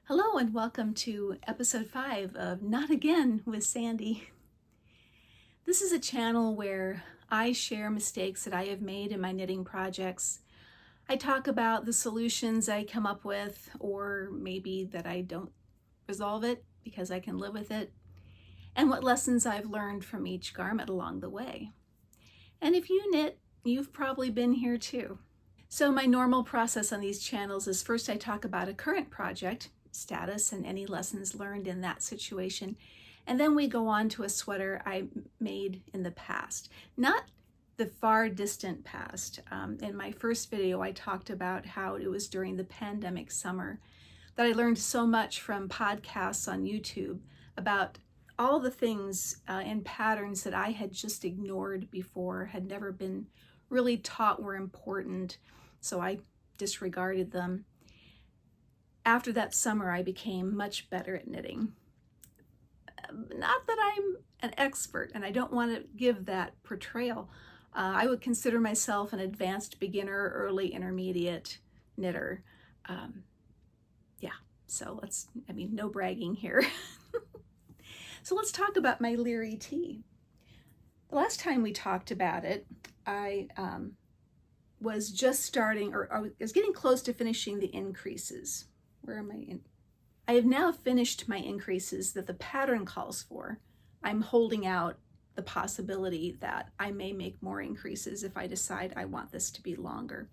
Hello and welcome to episode 5 of Not Again with Sandy. This is a channel where I share mistakes that I have made in my knitting projects. I talk about the solutions I come up with, or maybe that I don't resolve it because I can live with it, and what lessons I've learned from each garment along the way. And if you knit, you've probably been here too. So my normal process on these channels is first I talk about a current project, status, and any lessons learned in that situation. And then we go on to a sweater I made in the past, not the far distant past. In my first video, I talked about how it was during the pandemic summer that I learned so much from podcasts on YouTube about all the things and patterns that I had just ignored before, had never been really taught were important, so I disregarded them. After that summer, I became much better at knitting. Not that I'm an expert, and I don't want to give that portrayal. I would consider myself an advanced beginner, early intermediate knitter. So no bragging here. So let's talk about my Leary tee. The last time we talked about it, I was just starting, or I was getting close to finishing the increases. Where am I in? I have now finished my increases that the pattern calls for. I'm holding out the possibility that I may make more increases if I decide I want this to be longer.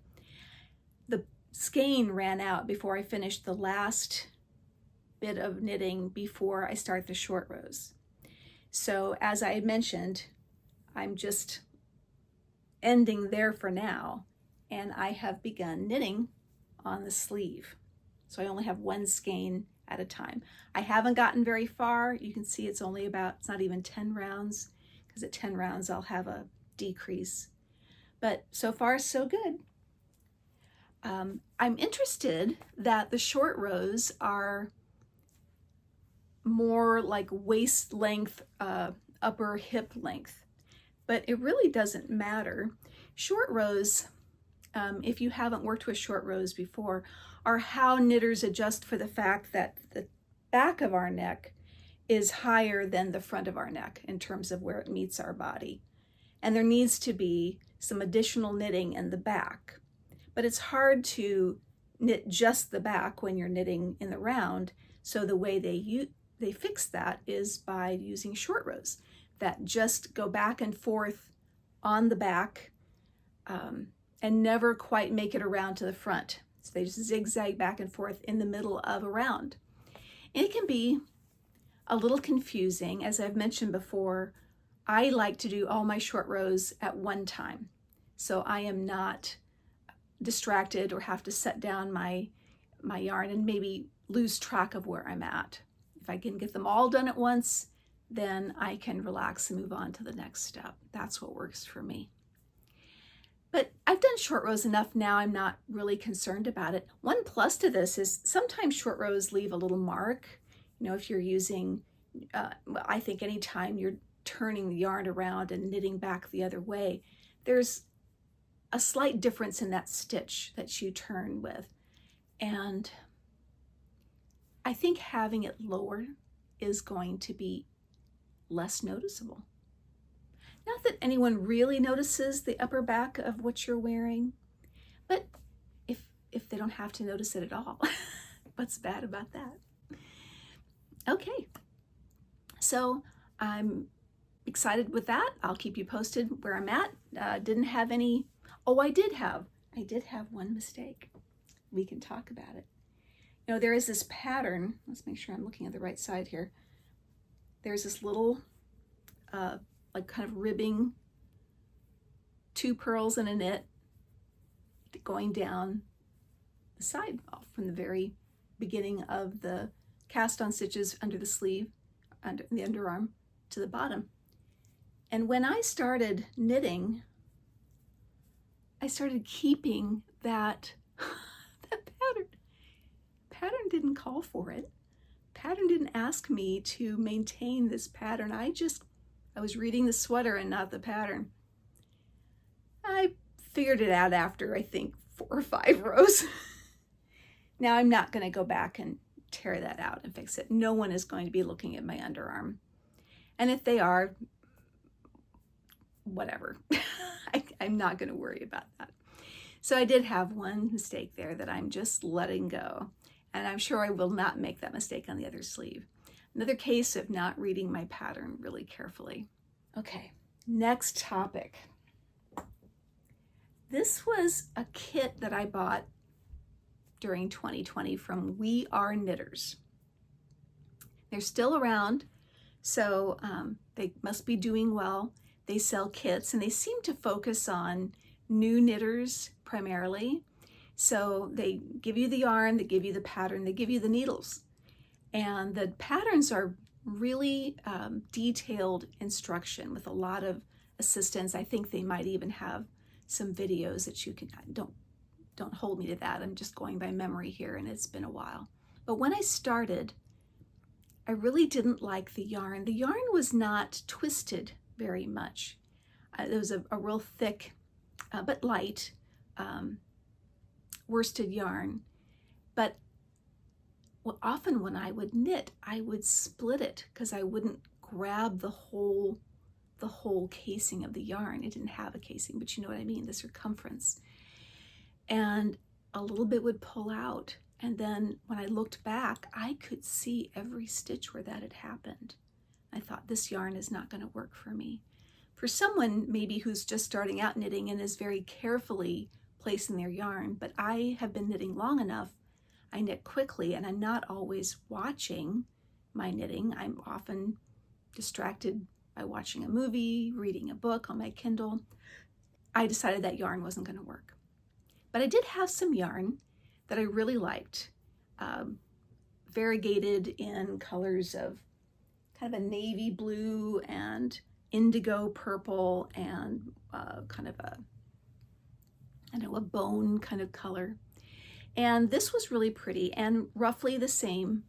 The skein ran out before I finished the last bit of knitting before I start the short rows. So as I had mentioned, I'm just ending there for now, and I have begun knitting on the sleeve. So I only have one skein at a time. I haven't gotten very far. You can see it's not even 10 rounds, because at 10 rounds I'll have a decrease. But so far, so good. I'm interested that the short rows are more like waist length, upper hip length, but it really doesn't matter. Short rows, if you haven't worked with short rows before, are how knitters adjust for the fact that the back of our neck is higher than the front of our neck in terms of where it meets our body. And there needs to be some additional knitting in the back. But it's hard to knit just the back when you're knitting in the round, so the way they fix that is by using short rows that just go back and forth on the back and never quite make it around to the front. So they just zigzag back and forth in the middle of a round. And it can be a little confusing. As I've mentioned before, I like to do all my short rows at one time, so I am not distracted or have to set down my yarn and maybe lose track of where I'm at. If I can get them all done at once, then I can relax and move on to the next step. That's what works for me. But I've done short rows enough now, I'm not really concerned about it. One plus to this is sometimes short rows leave a little mark. You know, if you're using, I think anytime you're turning the yarn around and knitting back the other way, there's a slight difference in that stitch that you turn with. And I think having it lower is going to be less noticeable. Not that anyone really notices the upper back of what you're wearing, but if they don't have to notice it at all, what's bad about that? Okay, so I'm excited with that. I'll keep you posted where I'm at. Didn't have any, I did have one mistake. We can talk about it. You know, there is this pattern. Let's make sure I'm looking at the right side here. There's this little like kind of ribbing, 2 purls and a knit going down the side from the very beginning of the cast on stitches under the sleeve, under the underarm to the bottom. And when I started knitting, I started keeping that pattern. Pattern didn't call for it. Pattern didn't ask me to maintain this pattern. I was reading the sweater and not the pattern. I figured it out after, I think, 4 or 5 rows. Now I'm not going to go back and tear that out and fix it. No one is going to be looking at my underarm. And if they are, whatever. I'm not going to worry about that. So I did have one mistake there that I'm just letting go. And I'm sure I will not make that mistake on the other sleeve. Another case of not reading my pattern really carefully. Okay, next topic. This was a kit that I bought during 2020 from We Are Knitters. They're still around, so they must be doing well. They sell kits, and they seem to focus on new knitters primarily. So they give you the yarn, they give you the pattern, they give you the needles. And the patterns are really detailed instruction with a lot of assistance. I think they might even have some videos that you can, don't hold me to that. I'm just going by memory here, and it's been a while. But when I started, I really didn't like the yarn. The yarn was not twisted very much. It was a real thick, but light worsted yarn. But often when I would knit, I would split it because I wouldn't grab the whole casing of the yarn. It didn't have a casing, but you know what I mean, the circumference. And a little bit would pull out. And then when I looked back, I could see every stitch where that had happened. I thought, this yarn is not going to work for me. For someone maybe who's just starting out knitting and is very carefully placing their yarn, but I have been knitting long enough, I knit quickly, and I'm not always watching my knitting. I'm often distracted by watching a movie, reading a book on my Kindle. I decided that yarn wasn't going to work. But I did have some yarn that I really liked, variegated in colors of kind of a navy blue and indigo purple and kind of a, I don't know, a bone kind of color. And this was really pretty and roughly the same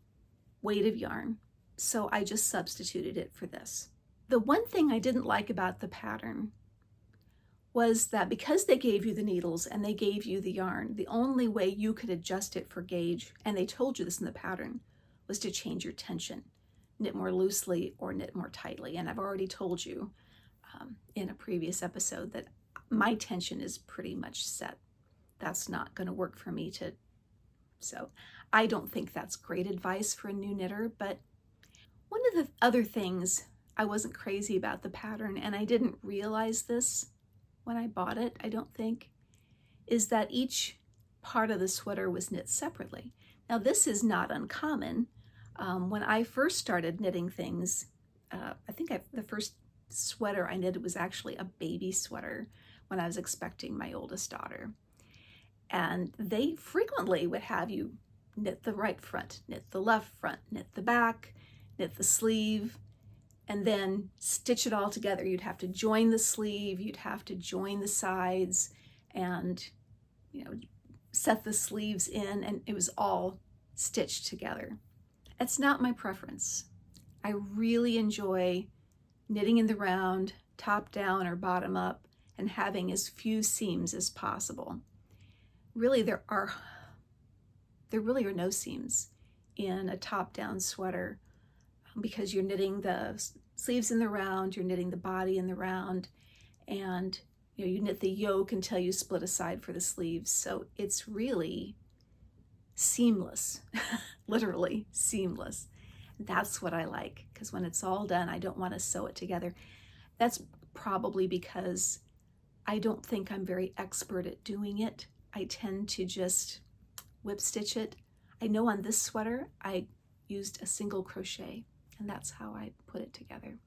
weight of yarn. So I just substituted it for this. The one thing I didn't like about the pattern was that because they gave you the needles and they gave you the yarn, the only way you could adjust it for gauge, and they told you this in the pattern, was to change your tension. Knit more loosely or knit more tightly. And I've already told you in a previous episode that my tension is pretty much set. That's not going to work for me so I don't think that's great advice for a new knitter. But one of the other things, I wasn't crazy about the pattern, and I didn't realize this when I bought it, I don't think, is that each part of the sweater was knit separately. Now this is not uncommon. When I first started knitting things, I think the first sweater I knitted was actually a baby sweater when I was expecting my oldest daughter. And they frequently would have you knit the right front, knit the left front, knit the back, knit the sleeve, and then stitch it all together. You'd have to join the sleeve, you'd have to join the sides, and set the sleeves in, and it was all stitched together. It's not my preference. I really enjoy knitting in the round, top down or bottom up, and having as few seams as possible. Really, there really are no seams in a top-down sweater because you're knitting the sleeves in the round, you're knitting the body in the round, and you knit the yoke until you split a side for the sleeves. So it's really seamless, literally seamless. That's what I like, because when it's all done, I don't want to sew it together. That's probably because I don't think I'm very expert at doing it. I tend to just whip stitch it. I know on this sweater, I used a single crochet, and that's how I put it together.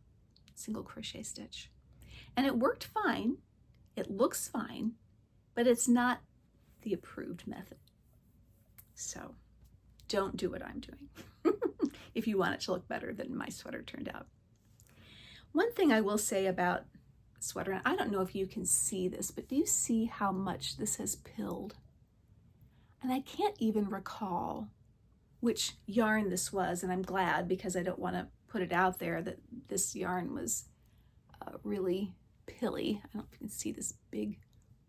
Single crochet stitch. And it worked fine. It looks fine, but it's not the approved method. So don't do what I'm doing if you want it to look better than my sweater turned out. One thing I will say about sweater, and I don't know if you can see this, but do you see how much this has pilled? And I can't even recall which yarn this was, and I'm glad, because I don't want to put it out there that this yarn was really pilly. I don't know if you can see this big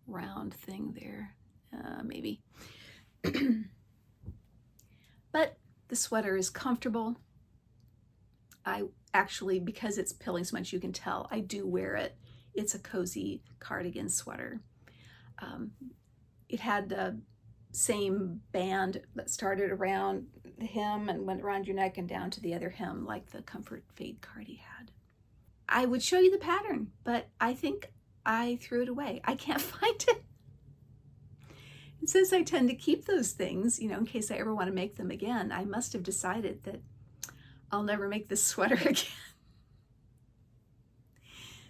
round thing there, maybe. But The sweater is comfortable. I actually, because it's pilling so much, you can tell I do wear it. It's a cozy cardigan sweater. It had the same band that started around the hem and went around your neck and down to the other hem, like the Comfort Fade Cardi had. I would show you the pattern, but I think I threw it away. I can't find it. And since I tend to keep those things, in case I ever want to make them again, I must have decided that I'll never make this sweater again.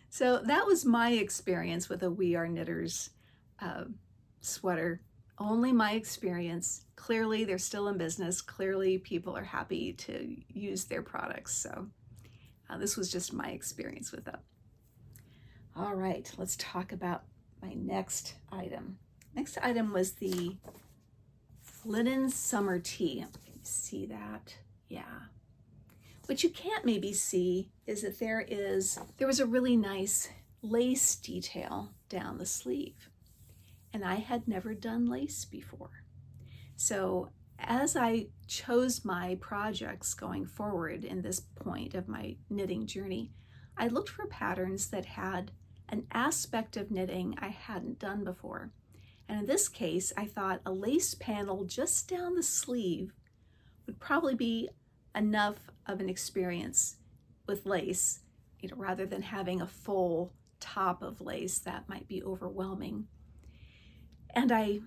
So that was my experience with a We Are Knitters sweater. Only my experience. Clearly, they're still in business. Clearly, people are happy to use their products. So this was just my experience with them. All right, let's talk about my next item. Next item was the linen summer tee. Can you see that? Yeah. What you can't maybe see is that there was a really nice lace detail down the sleeve. And I had never done lace before. So as I chose my projects going forward in this point of my knitting journey, I looked for patterns that had an aspect of knitting I hadn't done before. And in this case, I thought a lace panel just down the sleeve would probably be enough of an experience with lace, rather than having a full top of lace that might be overwhelming. And I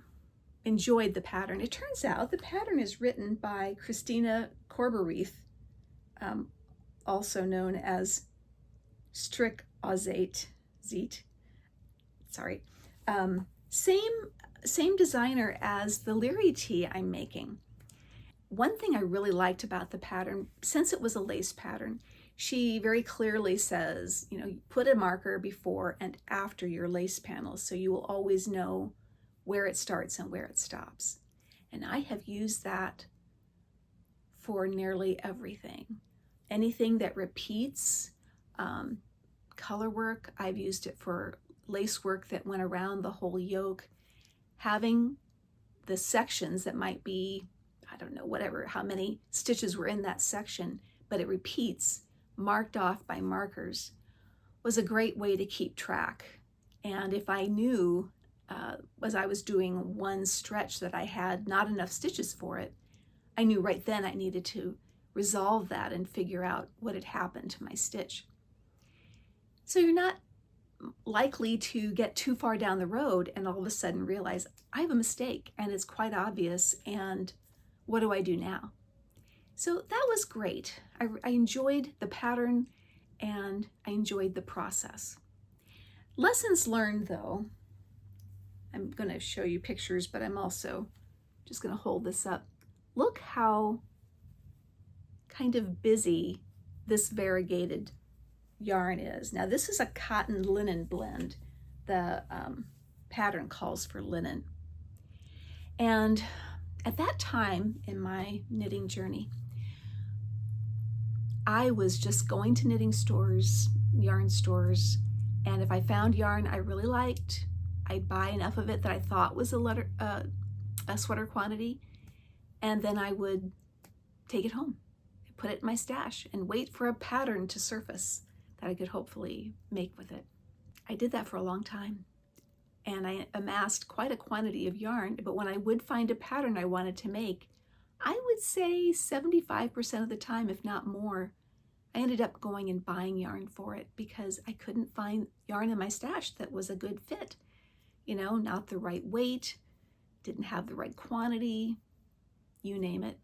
enjoyed the pattern. It turns out the pattern is written by Christina Corberreith, also known as Strick Ozate. Sorry. Same designer as the Leary tee I'm making. One thing I really liked about the pattern, since it was a lace pattern, she very clearly says, put a marker before and after your lace panels so you will always know where it starts and where it stops. And I have used that for nearly everything. Anything that repeats, color work, I've used it for lace work that went around the whole yoke. Having the sections that might be, I don't know, how many stitches were in that section, but it repeats, marked off by markers, was a great way to keep track. And if I knew as I was doing one stretch that I had not enough stitches for it, I knew right then I needed to resolve that and figure out what had happened to my stitch. So you're not likely to get too far down the road and all of a sudden realize I have a mistake and it's quite obvious, and what do I do now? So that was great. I enjoyed the pattern and I enjoyed the process. Lessons learned though, I'm going to show you pictures, but I'm also just going to hold this up. Look how kind of busy this variegated yarn is. Now this is a cotton linen blend. The pattern calls for linen. And at that time in my knitting journey, I was just going to knitting stores, yarn stores, and if I found yarn I really liked, I'd buy enough of it that I thought was a sweater quantity, and then I would take it home, put it in my stash, and wait for a pattern to surface that I could hopefully make with it. I did that for a long time, and I amassed quite a quantity of yarn, but when I would find a pattern I wanted to make, I would say 75% of the time, if not more, I ended up going and buying yarn for it because I couldn't find yarn in my stash that was a good fit. Not the right weight, didn't have the right quantity, you name it.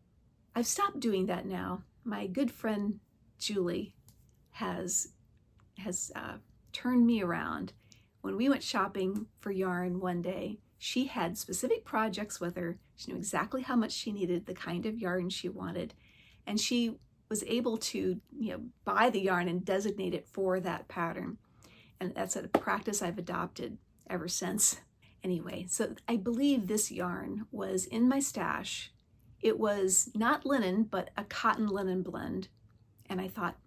I've stopped doing that now. My good friend Julie has turned me around. When we went shopping for yarn one day, she had specific projects with her. She knew exactly how much she needed, the kind of yarn she wanted, and she was able to buy the yarn and designate it for that pattern. And that's a practice I've adopted ever since. Anyway, so I believe this yarn was in my stash. It was not linen, but a cotton linen blend. And I thought,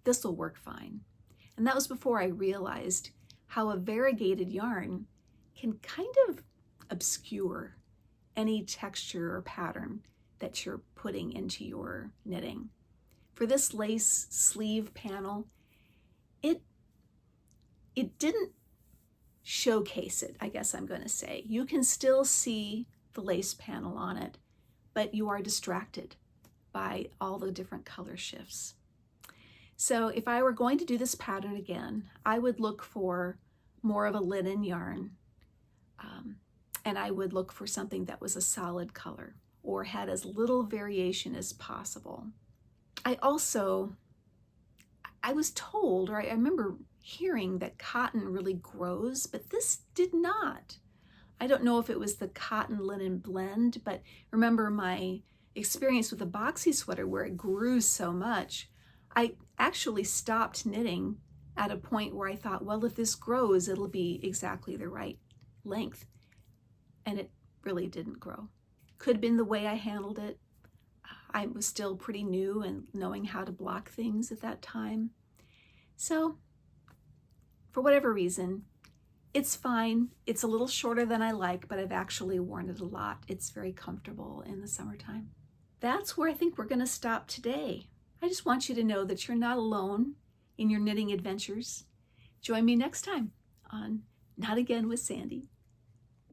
this will work fine. And that was before I realized how a variegated yarn can kind of obscure any texture or pattern that you're putting into your knitting. For this lace sleeve panel, it didn't showcase it, I guess I'm going to say. You can still see the lace panel on it, but you are distracted by all the different color shifts. So if I were going to do this pattern again, I would look for more of a linen yarn, and I would look for something that was a solid color or had as little variation as possible. I was told, or I remember hearing that cotton really grows, but this did not. I don't know if it was the cotton linen blend, but remember my experience with the boxy sweater where it grew so much. I actually stopped knitting at a point where I thought, well, if this grows, it'll be exactly the right length. And it really didn't grow. Could have been the way I handled it. I was still pretty new and knowing how to block things at that time. So for whatever reason, it's fine. It's a little shorter than I like, but I've actually worn it a lot. It's very comfortable in the summertime. That's where I think we're going to stop today. I just want you to know that you're not alone in your knitting adventures. Join me next time on Not Again with Sandy.